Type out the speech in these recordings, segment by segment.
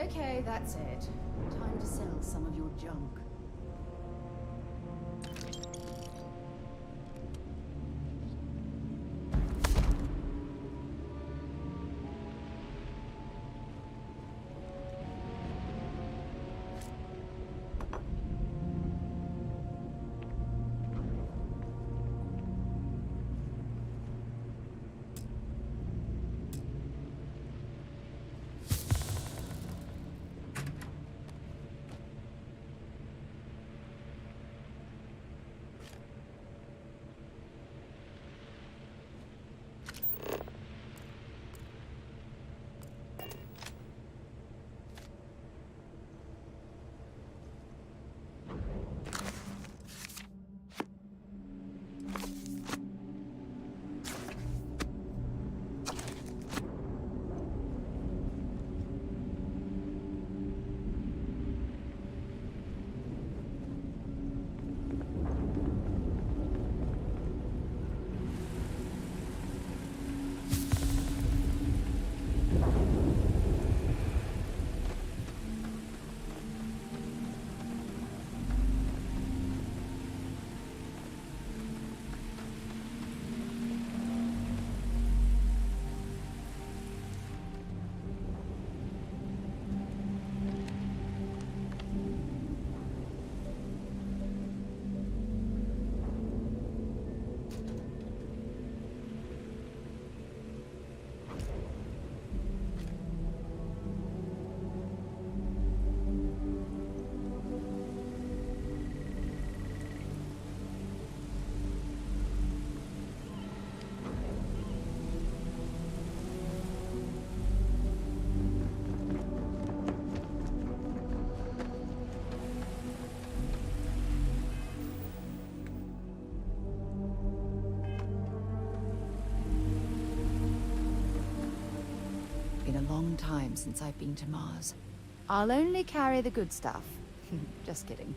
Okay, that's it. Time to sell some of your junk. Been a long time since I've been to Mars. I'll only carry the good stuff. Just kidding.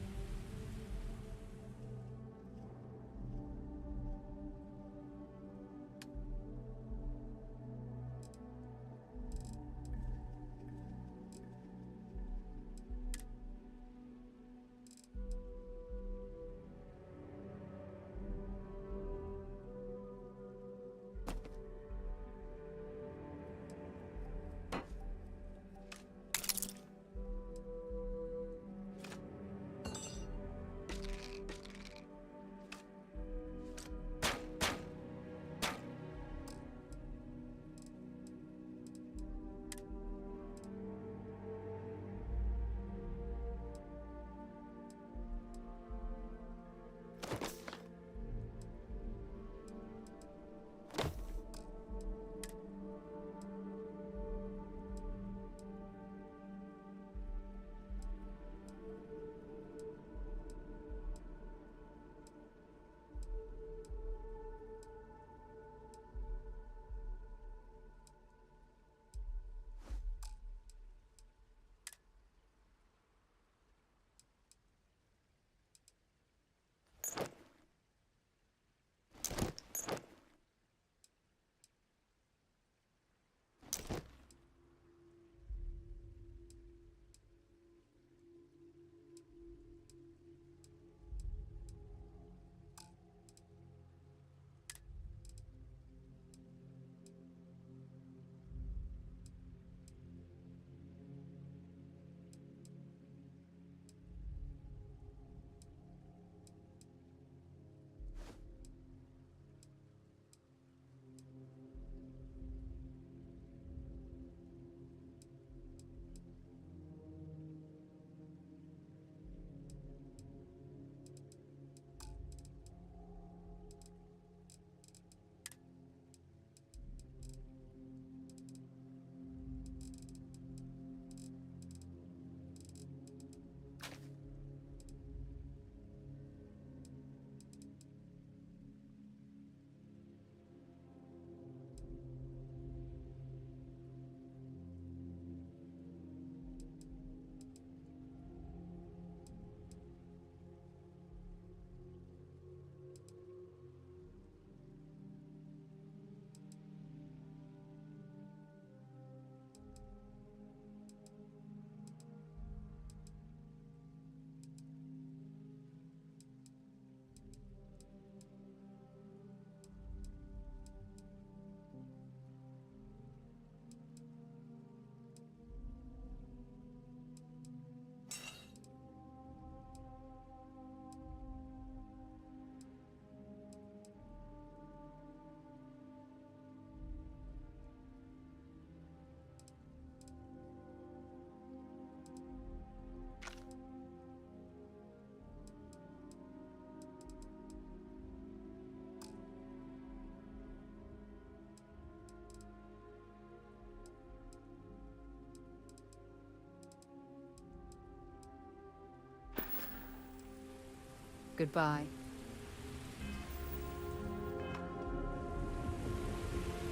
Goodbye.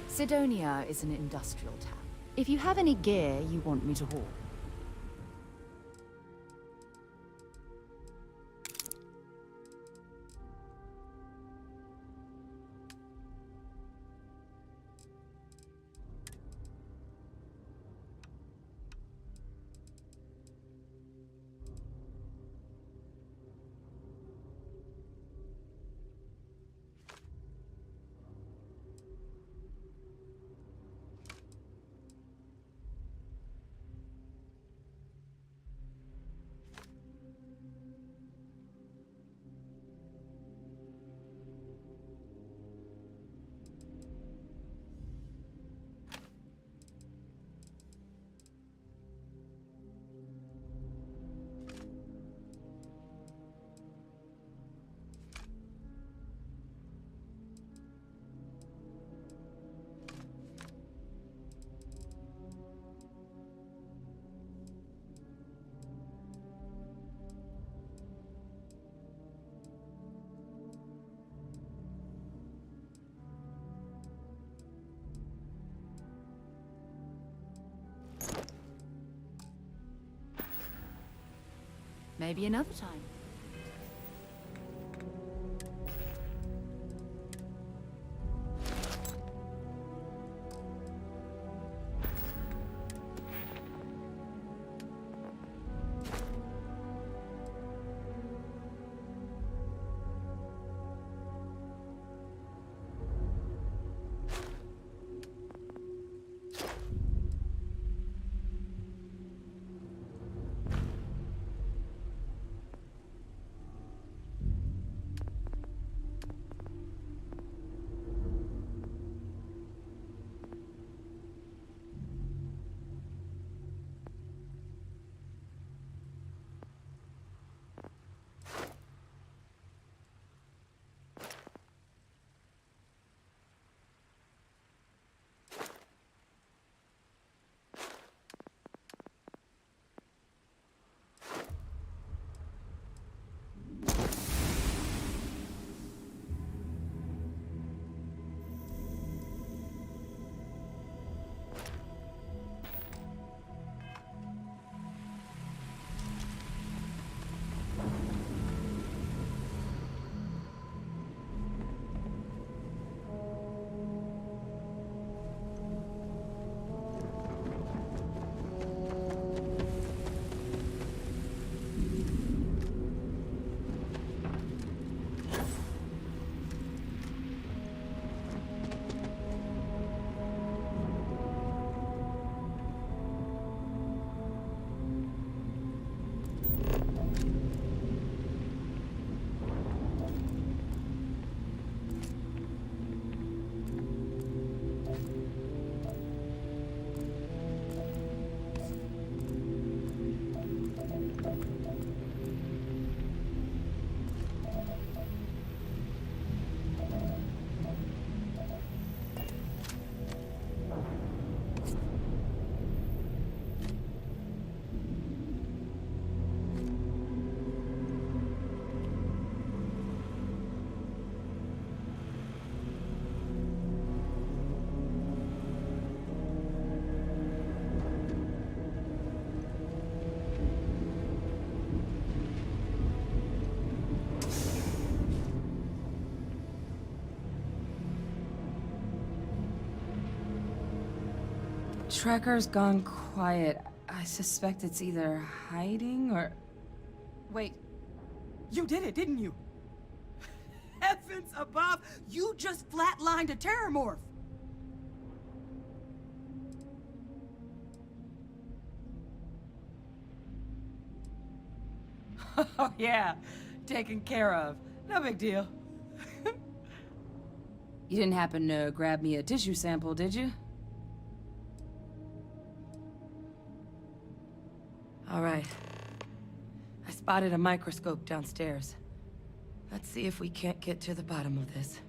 Sidonia is an industrial town. If you have any gear you want me to haul. Maybe another time. Tracker's gone quiet. I suspect it's either hiding or... Wait. You did it, didn't you? Heavens above! You just flatlined a terrormorph! Oh yeah, taken care of. No big deal. You didn't happen to grab me a tissue sample, did you? All right. I spotted a microscope downstairs. Let's see if we can't get to the bottom of this.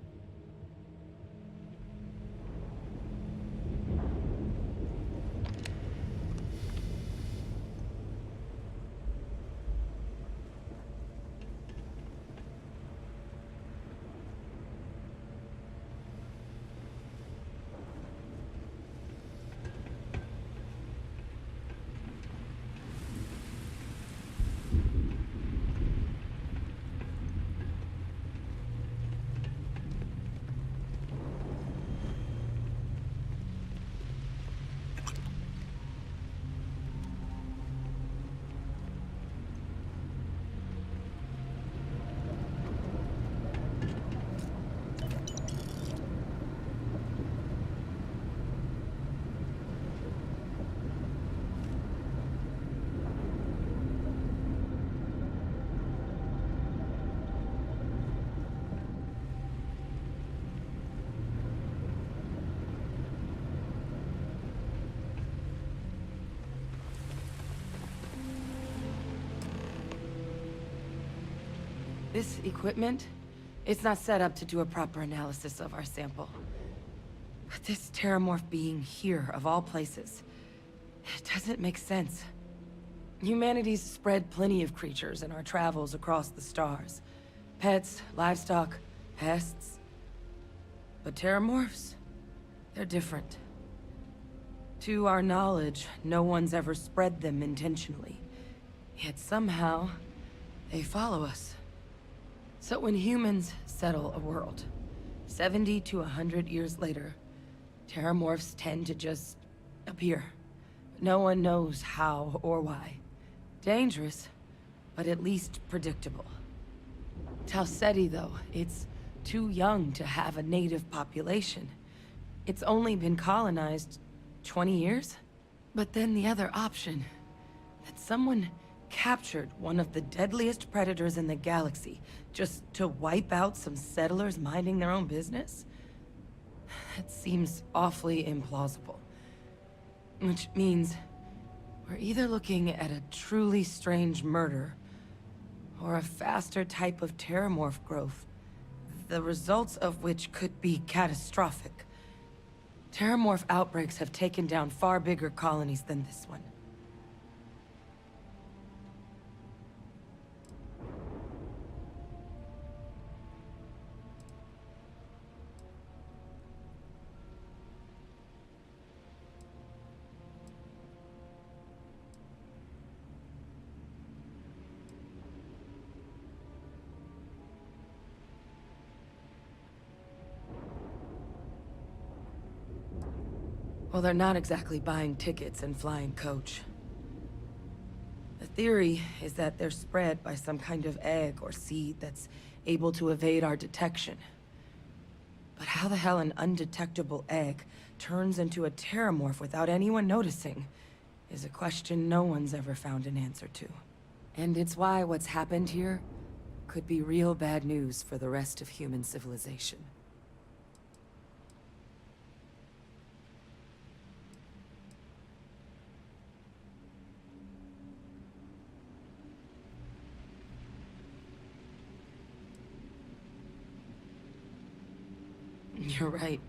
This equipment, it's not set up to do a proper analysis of our sample. But this terramorph being here, of all places, it doesn't make sense. Humanity's spread plenty of creatures in our travels across the stars. Pets, livestock, pests. But terramorphs, they're different. To our knowledge, no one's ever spread them intentionally. Yet somehow, they follow us. So when humans settle a world, 70 to 100 years later, terramorphs tend to just appear. No one knows how or why. Dangerous, but at least predictable. Tau Ceti, though, it's too young to have a native population. It's only been colonized 20 years? But then the other option, that someone captured one of the deadliest predators in the galaxy just to wipe out some settlers minding their own business? That seems awfully implausible. Which means we're either looking at a truly strange murder or a faster type of terramorph growth, the results of which could be catastrophic. Terramorph outbreaks have taken down far bigger colonies than this one. Well, they're not exactly buying tickets and flying coach. The theory is that they're spread by some kind of egg or seed that's able to evade our detection. But how the hell an undetectable egg turns into a terramorph without anyone noticing is a question no one's ever found an answer to. And it's why what's happened here could be real bad news for the rest of human civilization. You're right.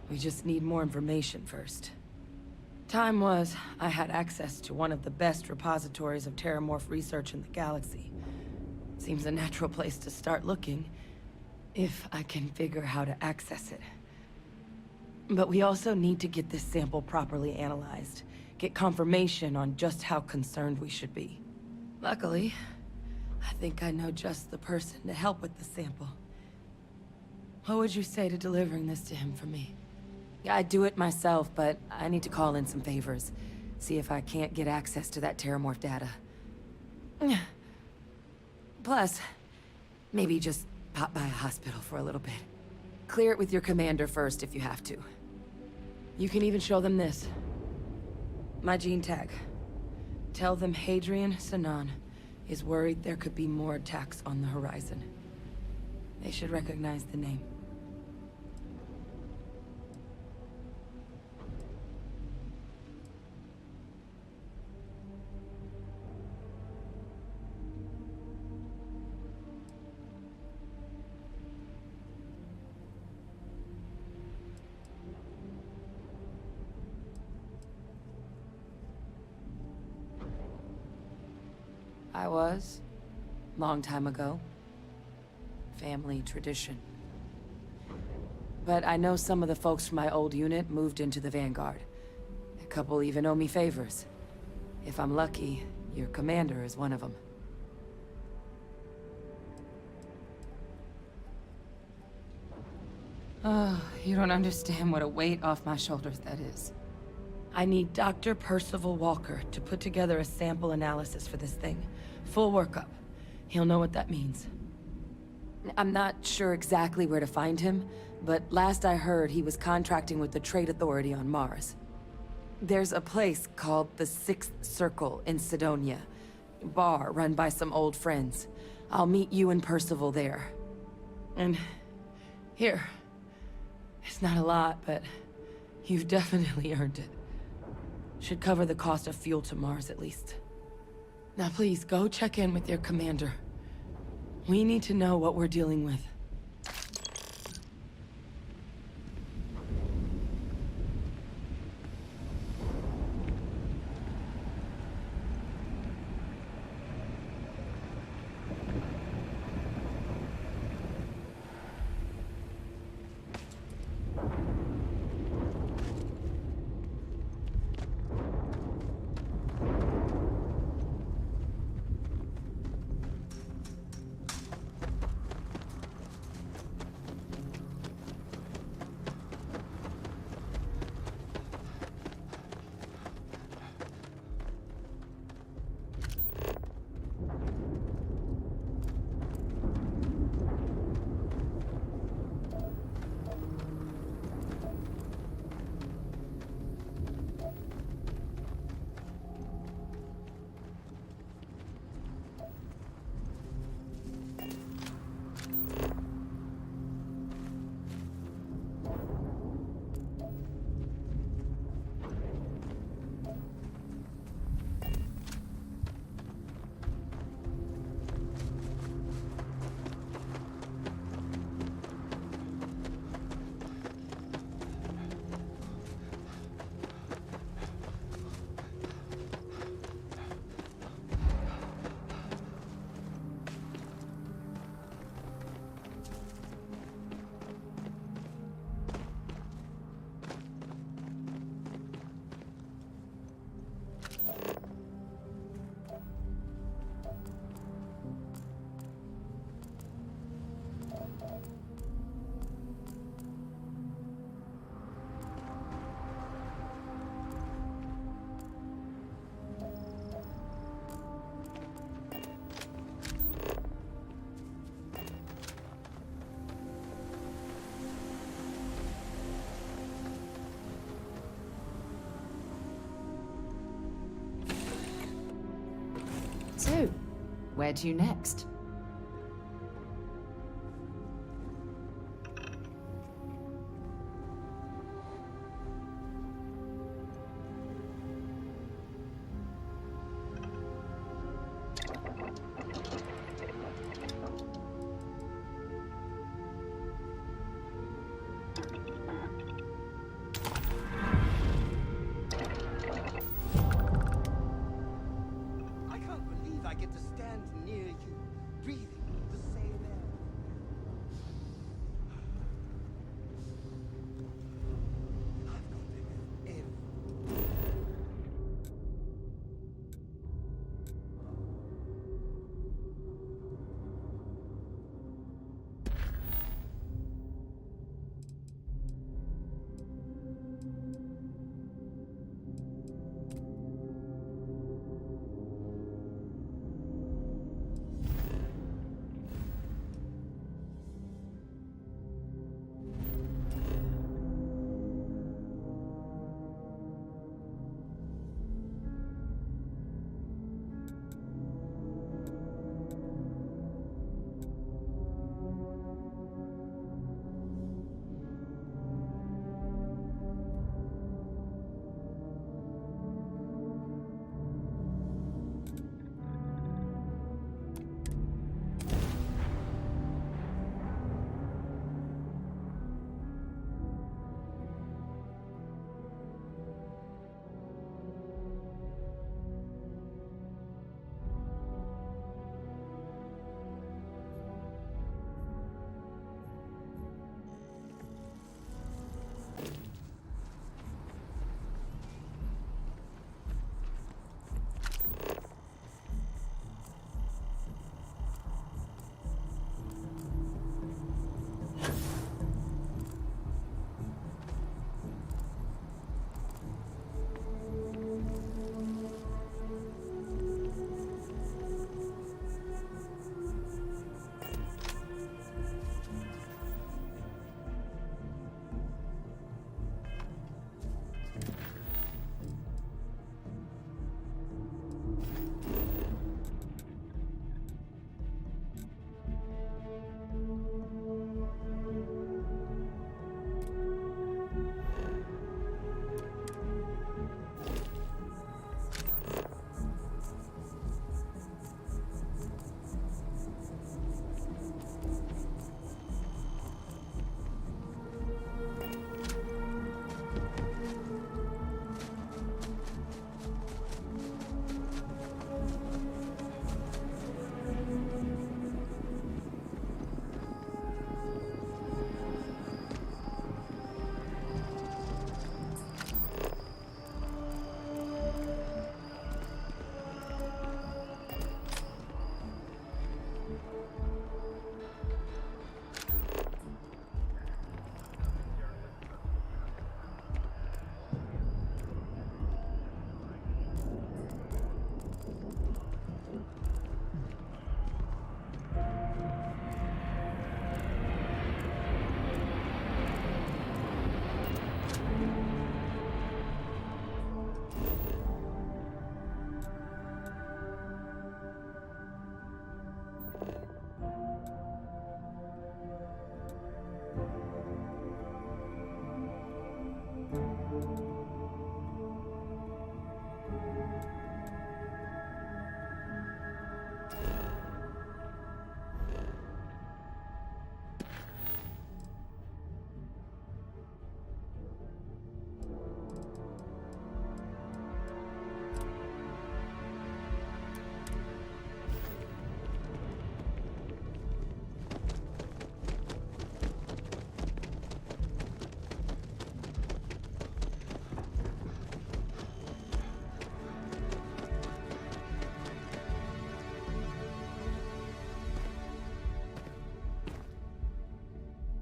We just need more information first. Time was, I had access to one of the best repositories of terramorph research in the galaxy. Seems a natural place to start looking, if I can figure how to access it. But we also need to get this sample properly analyzed, get confirmation on just how concerned we should be. Luckily, I think I know just the person to help with the sample. What would you say to delivering this to him for me? I'd do it myself, but I need to call in some favors. See if I can't get access to that terramorph data. Plus, maybe just pop by a hospital for a little bit. Clear it with your commander first if you have to. You can even show them this. My gene tag. Tell them Hadrian Sanan is worried there could be more attacks on the horizon. They should recognize the name. I was. Long time ago. Family tradition. But I know some of the folks from my old unit moved into the Vanguard. A couple even owe me favors. If I'm lucky, your commander is one of them. Oh, you don't understand what a weight off my shoulders that is. I need Dr. Percival Walker to put together a sample analysis for this thing. Full workup. He'll know what that means. I'm not sure exactly where to find him, but last I heard he was contracting with the Trade Authority on Mars. There's a place called the Sixth Circle in Sidonia. A bar run by some old friends. I'll meet you and Percival there. And here. It's not a lot, but you've definitely earned it. Should cover the cost of fuel to Mars at least. Now please, go check in with your commander. We need to know what we're dealing with. So, where to next? I can't believe I get to stand near you.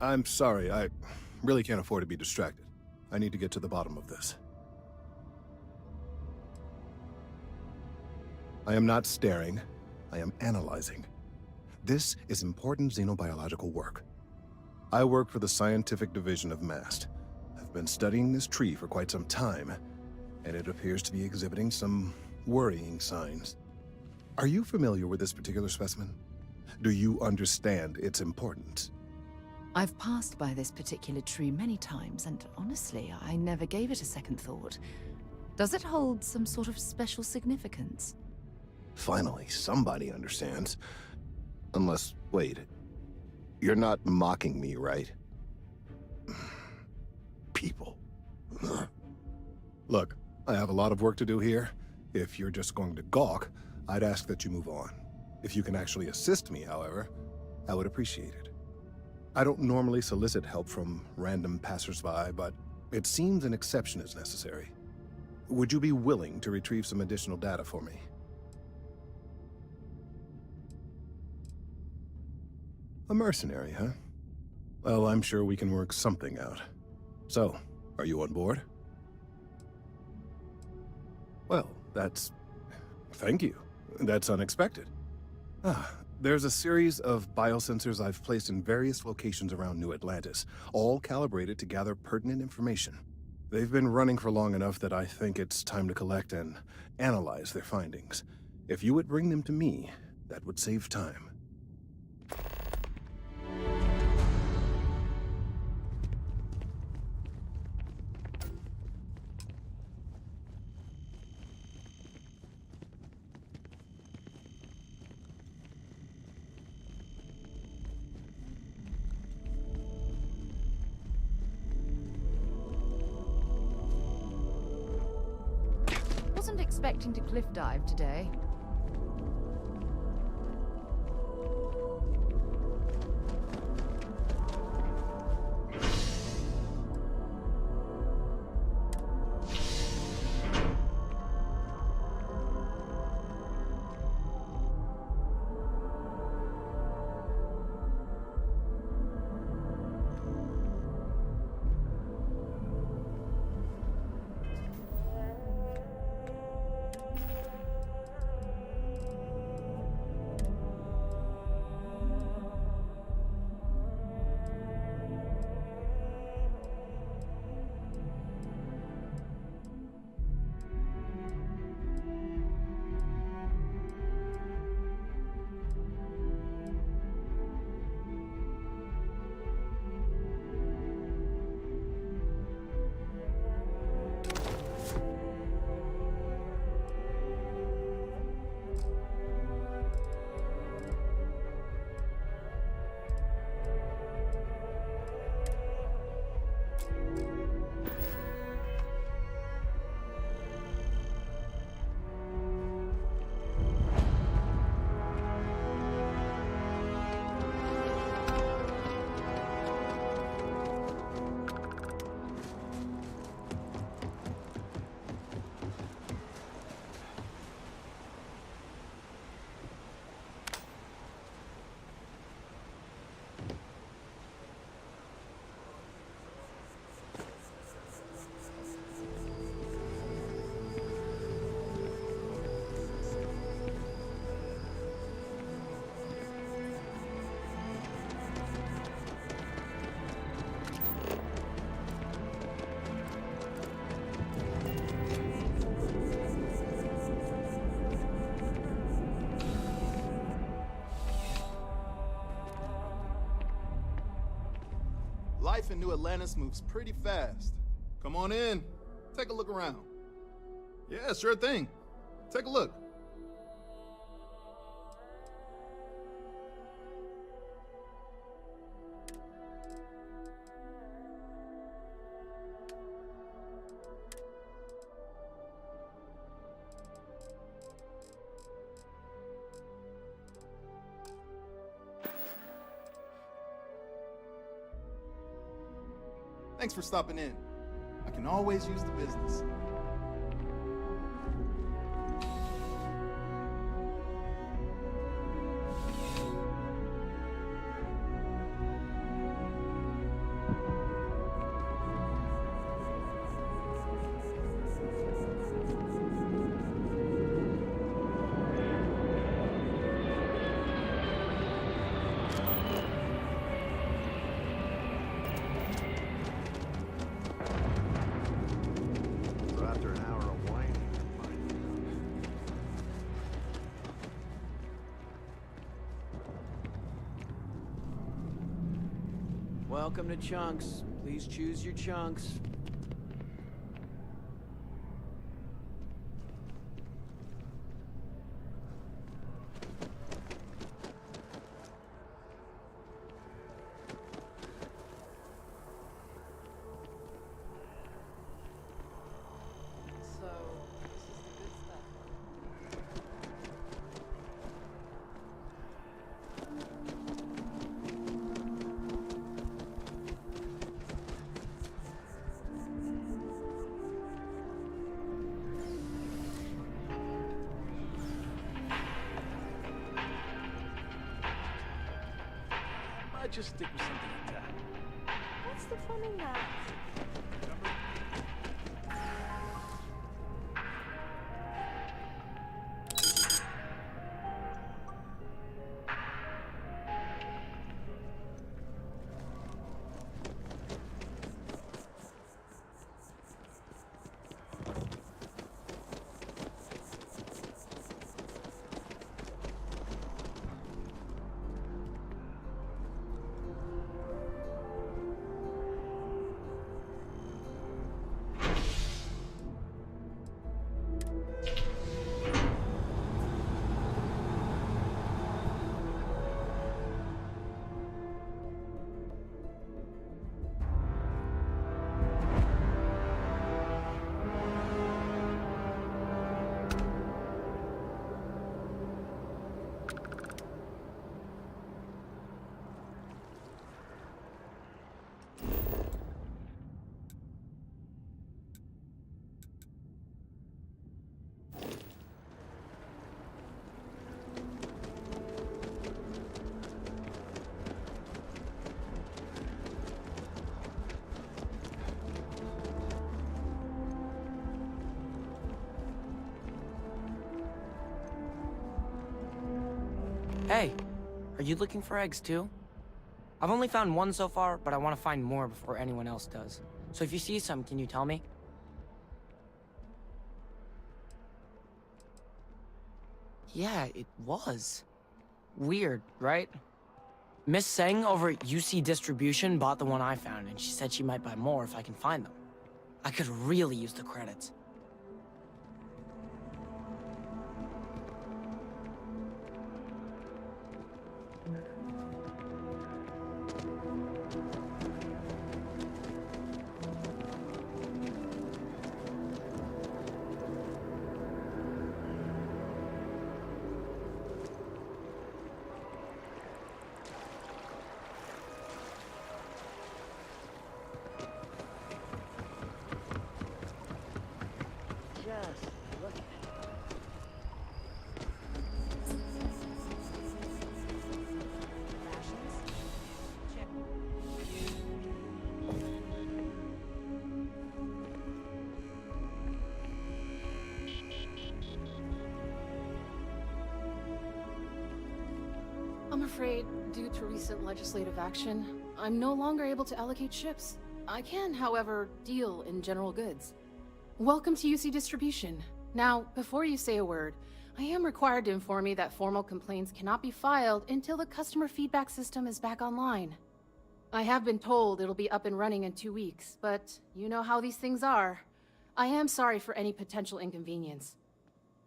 I'm sorry, I really can't afford to be distracted. I need to get to the bottom of this. I am not staring, I am analyzing. This is important xenobiological work. I work for the scientific division of MAST. I've been studying this tree for quite some time, and it appears to be exhibiting some worrying signs. Are you familiar with this particular specimen? Do you understand its importance? I've passed by this particular tree many times, and honestly, I never gave it a second thought. Does it hold some sort of special significance? Finally, somebody understands. Unless, wait. You're not mocking me, right? People. Look, I have a lot of work to do here. If you're just going to gawk, I'd ask that you move on. If you can actually assist me, however, I would appreciate it. I don't normally solicit help from random passersby, but it seems an exception is necessary. Would you be willing to retrieve some additional data for me? A mercenary, huh? Well, I'm sure we can work something out. So, are you on board? Well, thank you. That's unexpected. There's a series of biosensors I've placed in various locations around New Atlantis, all calibrated to gather pertinent information. They've been running for long enough that I think it's time to collect and analyze their findings. If you would bring them to me, that would save time. Wasn't expecting to cliff dive today. Life in New Atlantis moves pretty fast. Come on in, take a look around. Yeah, sure thing. Take a look. Thanks for stopping in. I can always use the business. Welcome to Chunks. Please choose your chunks. I'd just stick with something like that. What's the fun in that? Hey, are you looking for eggs too? I've only found one so far, but I want to find more before anyone else does. So if you see some, can you tell me? Yeah, it was. Weird, right? Miss Seng over at UC Distribution bought the one I found, and she said she might buy more if I can find them. I could really use the credits. Just look at it. Rations? Check. I'm afraid, due to recent legislative action, I'm no longer able to allocate ships. I can, however, deal in general goods. Welcome to UC Distribution. Now, before you say a word, I am required to inform you that formal complaints cannot be filed until the customer feedback system is back online. I have been told it'll be up and running in 2 weeks, but you know how these things are. I am sorry for any potential inconvenience.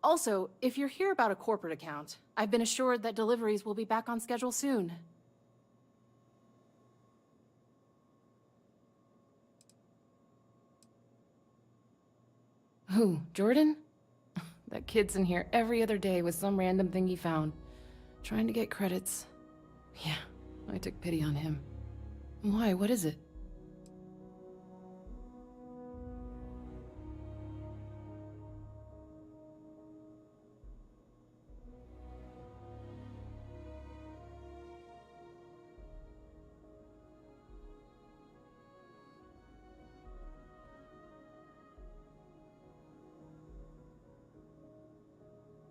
Also, if you're here about a corporate account, I've been assured that deliveries will be back on schedule soon. Who, Jordan? That kid's in here every other day with some random thing he found, trying to get credits. Yeah, I took pity on him. Why, what is it?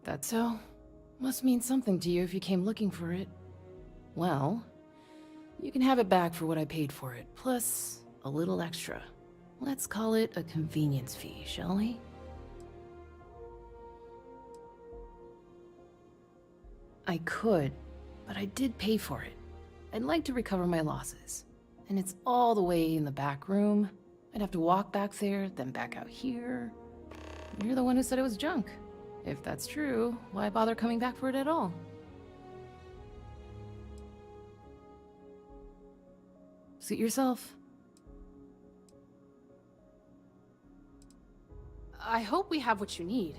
That so? Must mean something to you if you came looking for it. Well, you can have it back for what I paid for it, plus a little extra. Let's call it a convenience fee, shall we? I could, but I did pay for it. I'd like to recover my losses. and it's all the way in the back room. I'd have to walk back there, then back out here. You're the one who said it was junk. If that's true, why bother coming back for it at all? Suit yourself. I hope we have what you need.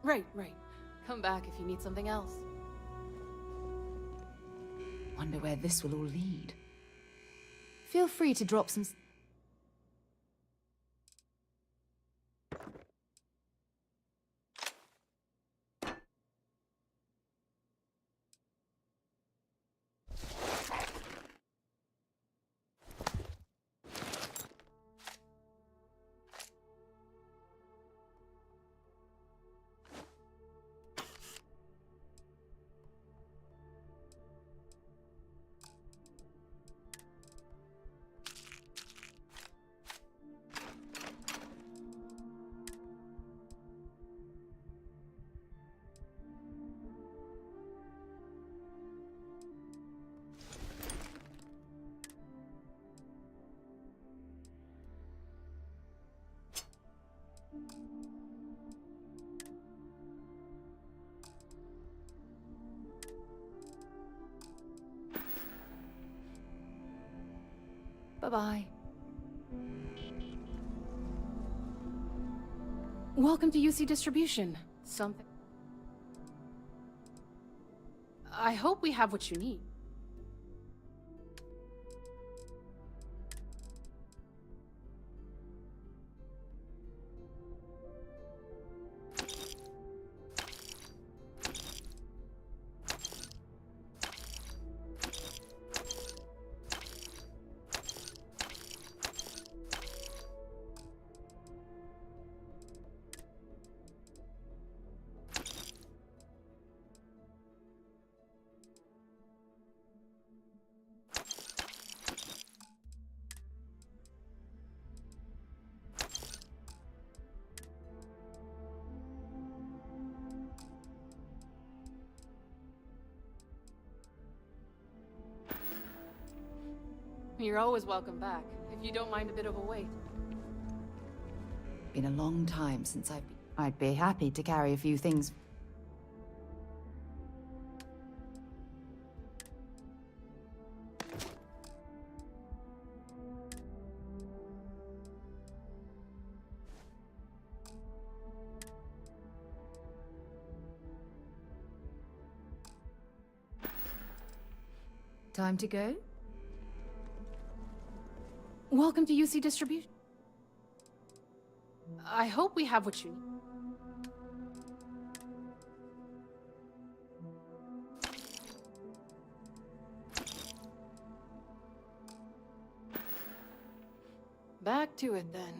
Right. Come back if you need something else. Wonder where this will all lead. Feel free to drop some... Bye-bye. Welcome to UC Distribution. Something... I hope we have what you need. You're always welcome back, if you don't mind a bit of a wait. Been a long time since I'd be happy to carry a few things. Time to go? Welcome to UC Distribution. I hope we have what you need. Back to it then.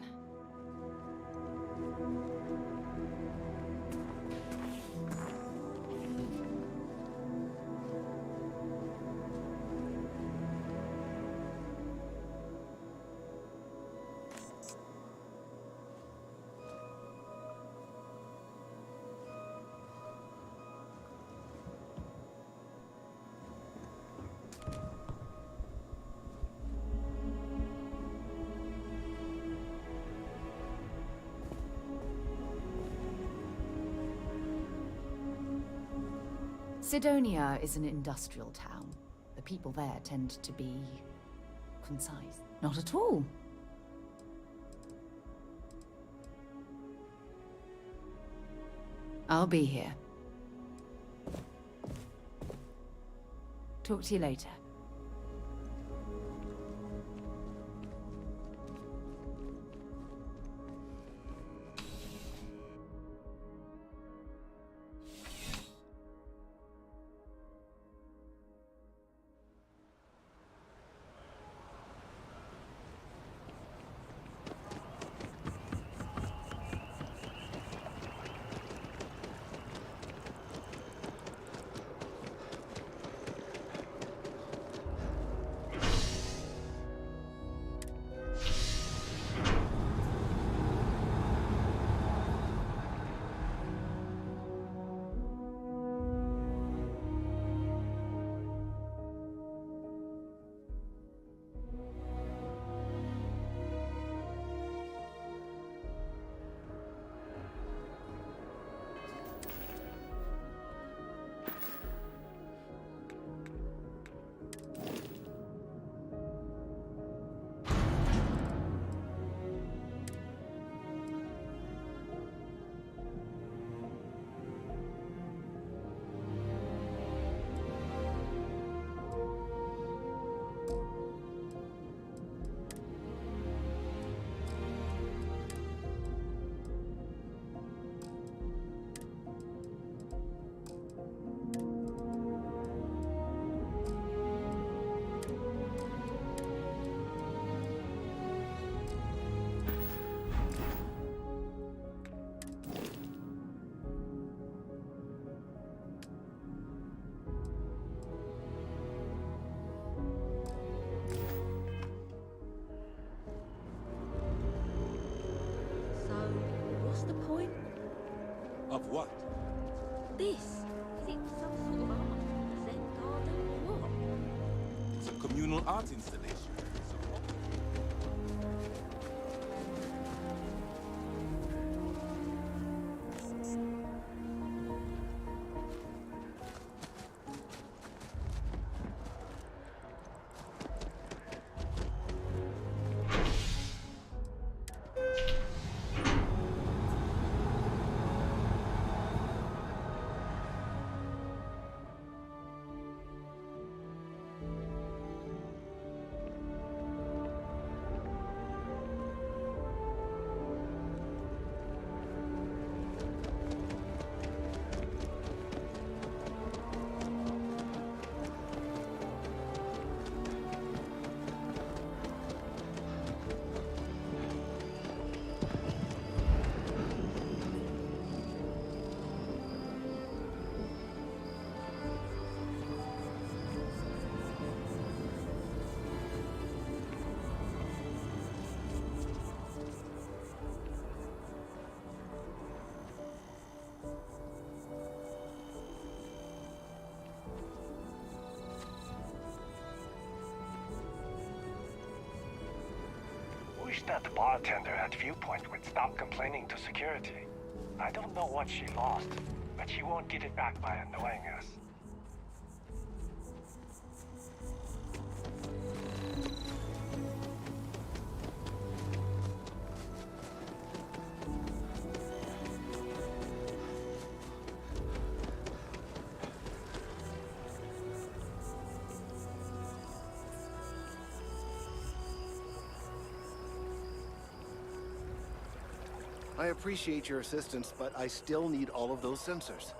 Sidonia is an industrial town. The people there tend to be concise. Not at all. I'll be here. Talk to you later. What's the point? Of what? This? Is it some sort of art? A Zen garden or what? It's a communal art installation. Wish that bartender at Viewpoint would stop complaining to security. I don't know what she lost, but she won't get it back by annoying us. I appreciate your assistance, but I still need all of those sensors.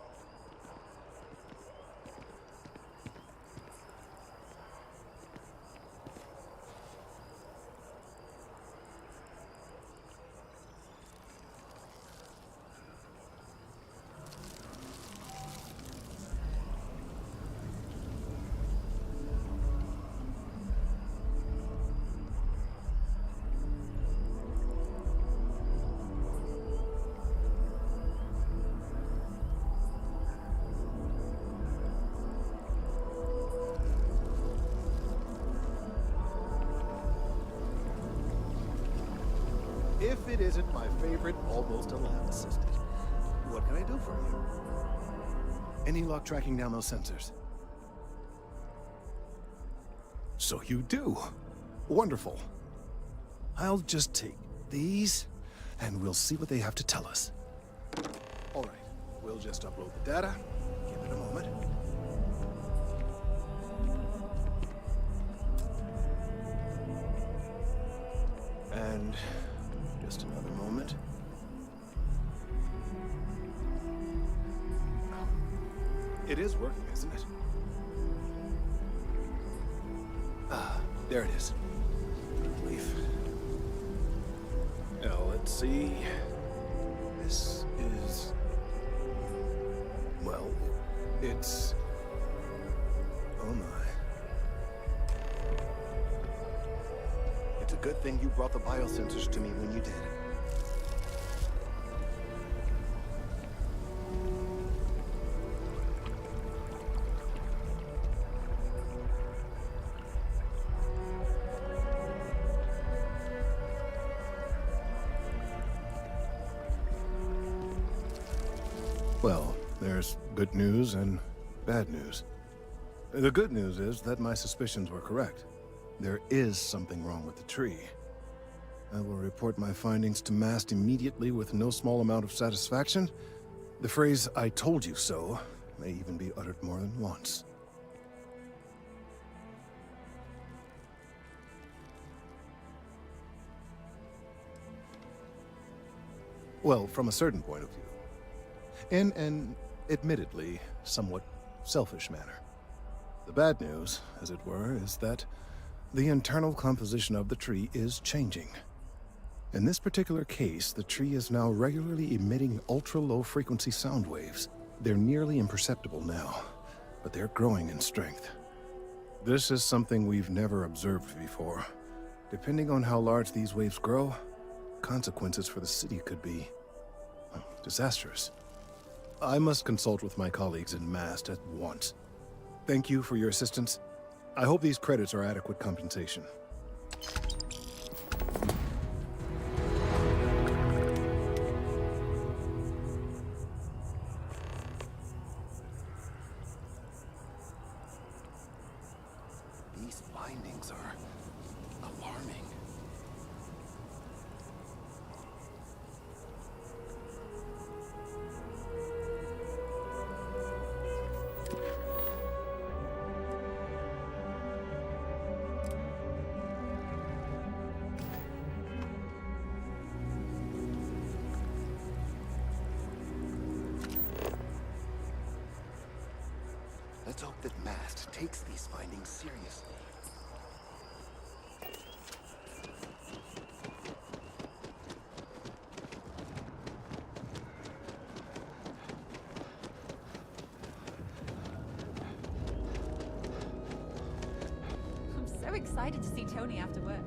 If it isn't my favorite almost a lab assistant, what can I do for you? Any luck tracking down those sensors? So you do. Wonderful. I'll just take these, and we'll see what they have to tell us. All right, we'll just upload the data. Give it a moment. And just another moment. It is working, isn't it? Ah, there it is. Relief. Now, let's see. This is... well, it's... oh my. It's a good thing you brought the biosensors to me when you did. Well, there's good news and bad news. The good news is that my suspicions were correct. There is something wrong with the tree. I will report my findings to MAST immediately with no small amount of satisfaction. The phrase, "I told you so," may even be uttered more than once. Well, from a certain point of view. In an, admittedly, somewhat selfish manner. The bad news, as it were, is that the internal composition of the tree is changing. In this particular case, the tree is now regularly emitting ultra-low frequency sound waves. They're nearly imperceptible now, but they're growing in strength. This is something we've never observed before. Depending on how large these waves grow, consequences for the city could be, well, disastrous. I must consult with my colleagues in MAST at once. Thank you for your assistance. I hope these credits are adequate compensation. These findings are alarming. Let's hope that MAST takes these findings seriously. I'm so excited to see Tony after work.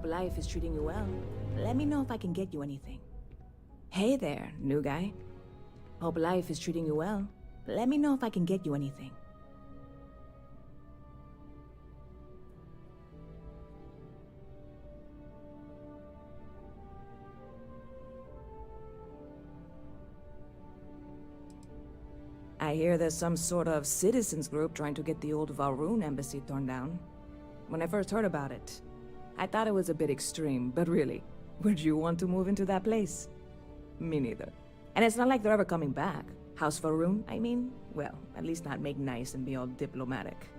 Hope life is treating you well. Let me know if I can get you anything. Hey there, new guy. Hope life is treating you well. Let me know if I can get you anything. I hear there's some sort of citizens group trying to get the old Valroon embassy torn down. When I first heard about it, I thought it was a bit extreme, but really, would you want to move into that place? Me neither. And it's not like they're ever coming back. House Valroon, I mean? Well, at least not make nice and be all diplomatic.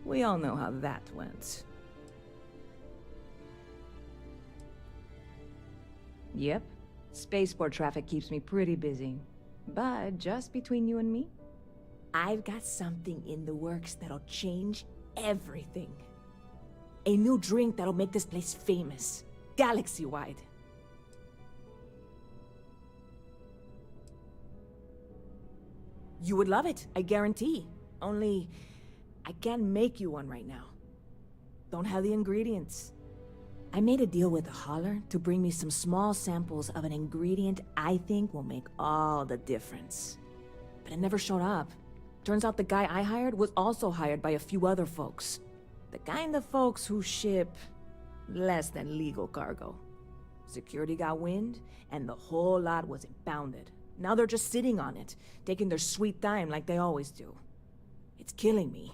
We all know how that went. Yep. Spaceport traffic keeps me pretty busy. But just between you and me, I've got something in the works that'll change everything. A new drink that'll make this place famous, galaxy-wide. You would love it, I guarantee. Only, I can't make you one right now. Don't have the ingredients. I made a deal with the hauler to bring me some small samples of an ingredient I think will make all the difference. But it never showed up. Turns out the guy I hired was also hired by a few other folks. The kind of folks who ship less than legal cargo. Security got wind, and the whole lot was impounded. Now they're just sitting on it, taking their sweet time like they always do. It's killing me.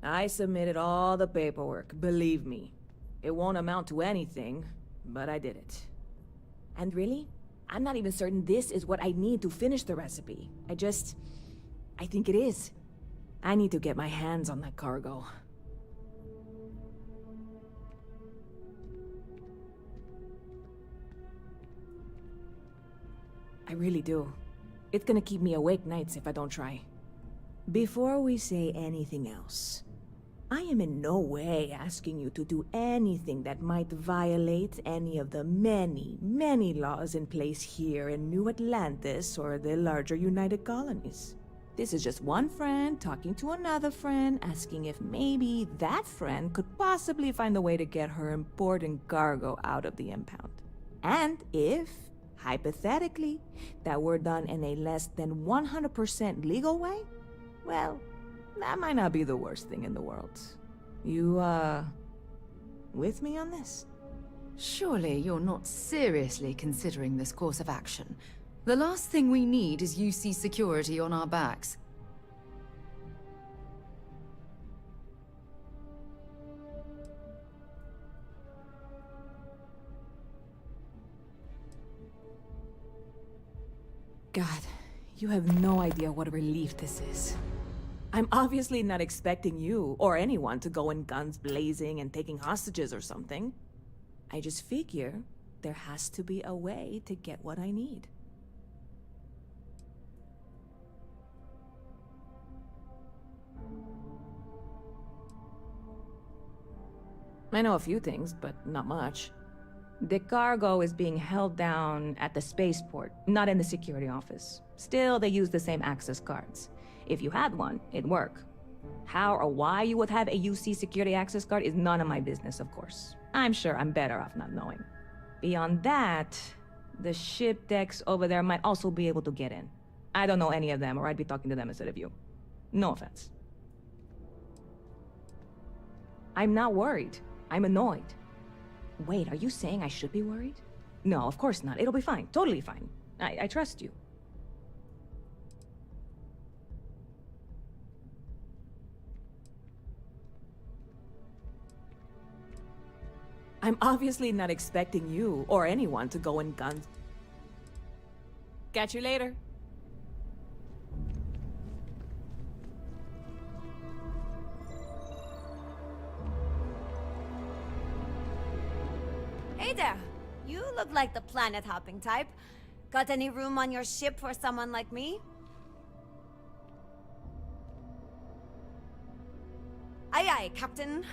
I submitted all the paperwork, believe me. It won't amount to anything, but I did it. And really, I'm not even certain this is what I need to finish the recipe. I think it is. I need to get my hands on that cargo. I really do. It's gonna keep me awake nights if I don't try. Before we say anything else, I am in no way asking you to do anything that might violate any of the many, many laws in place here in New Atlantis or the larger United Colonies. This is just one friend talking to another friend, asking if maybe that friend could possibly find a way to get her important cargo out of the impound. And if, hypothetically, that were done in a less than 100% legal way, well, that might not be the worst thing in the world. You, with me on this? Surely you're not seriously considering this course of action. The last thing we need is UC security on our backs. God, you have no idea what a relief this is. I'm obviously not expecting you or anyone to go in guns blazing and taking hostages or something. I just figure there has to be a way to get what I need. I know a few things, but not much. The cargo is being held down at the spaceport, not in the security office. Still, they use the same access cards. If you had one, it'd work. How or why you would have a UC security access card is none of my business, of course. I'm sure I'm better off not knowing. Beyond that, the ship decks over there might also be able to get in. I don't know any of them, or I'd be talking to them instead of you. No offense. I'm not worried. I'm annoyed. Wait, are you saying I should be worried? No, of course not. It'll be fine. Totally fine. I trust you. I'm obviously not expecting you or anyone to go in guns. Catch you later. Hey there! You look like the planet-hopping type. Got any room on your ship for someone like me? Aye aye, Captain.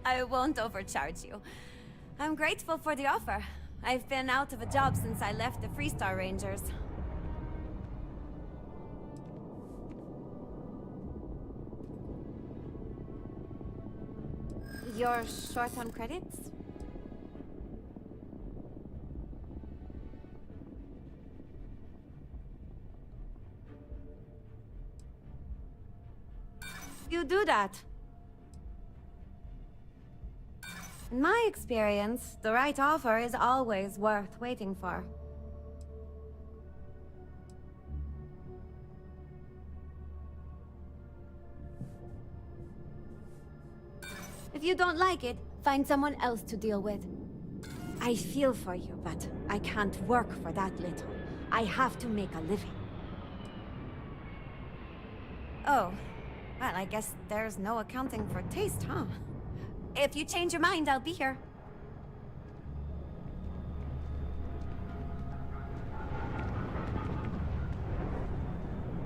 I won't overcharge you. I'm grateful for the offer. I've been out of a job since I left the Freestar Rangers. You're short on credits? You do that. In my experience, the right offer is always worth waiting for. If you don't like it, find someone else to deal with. I feel for you, but I can't work for that little. I have to make a living. Oh, well, I guess there's no accounting for taste, huh? If you change your mind, I'll be here.